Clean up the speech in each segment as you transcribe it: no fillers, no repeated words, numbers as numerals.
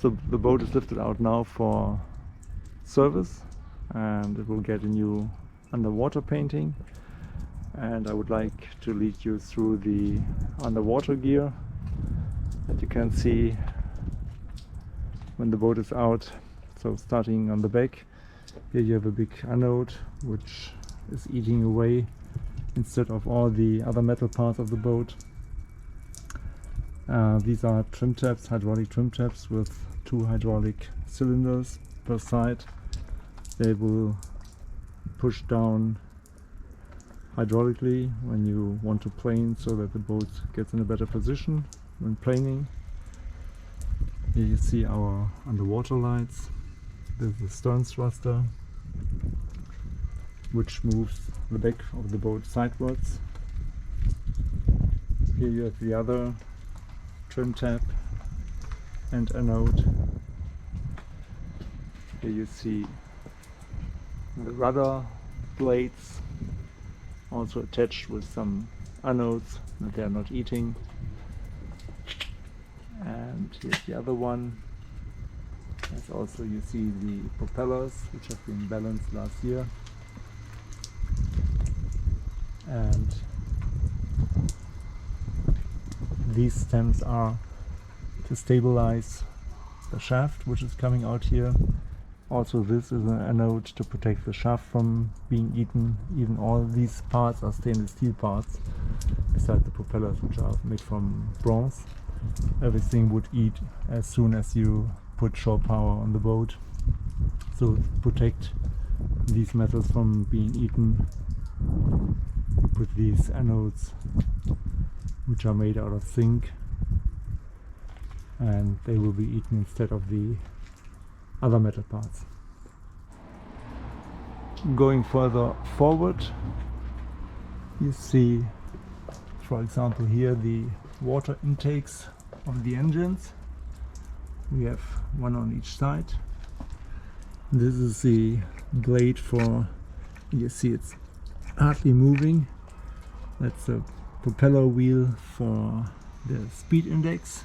So the boat is lifted out now for service, and it will get a new underwater painting, and I would like to lead you through the underwater gear that you can see when the boat is out. So starting on the back, here you have a big anode which is eating away instead of all the other metal parts of the boat. These are trim tabs, hydraulic trim tabs with 2 hydraulic cylinders per side. They will push down hydraulically when you want to plane, so that the boat gets in a better position when planing. Here you see our underwater lights. This is the stern thruster, which moves the back of the boat sidewards. Here you have the other trim tab and anode. Here you see the rudder blades, also attached with some anodes that they are not eating. And here's the other one. As also you see the propellers, which have been balanced last year. And these stems are to stabilize the shaft, which is coming out here. Also, this is an anode to protect the shaft from being eaten. Even all these parts are stainless steel parts, besides the propellers, which are made from bronze. Everything would eat as soon as you put shore power on the boat. So to protect these metals from being eaten, you put these anodes, which are made out of zinc, and they will be eaten instead of the other metal parts. Going further forward, you see, for example, here the water intakes of the engines. We have one on each side. This is the blade for, you see it's hardly moving. That's a propeller wheel for the speed index,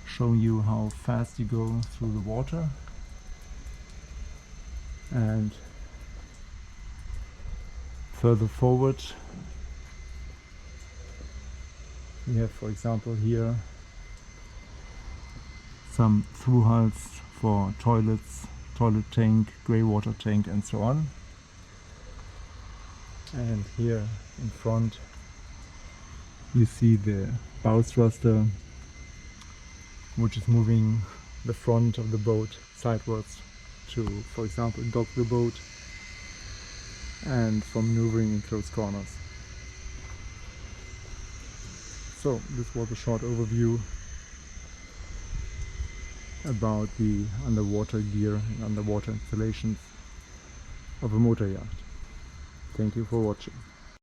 showing you how fast you go through the water. And further forward, we have, for example, here some through hulls for toilets, toilet tank, grey water tank, and so on. And here in front you see the bow thruster, which is moving the front of the boat sidewards to, for example, dock the boat and for maneuvering in close corners. So this was a short overview about the underwater gear and underwater installations of a motor yacht. Thank you for watching.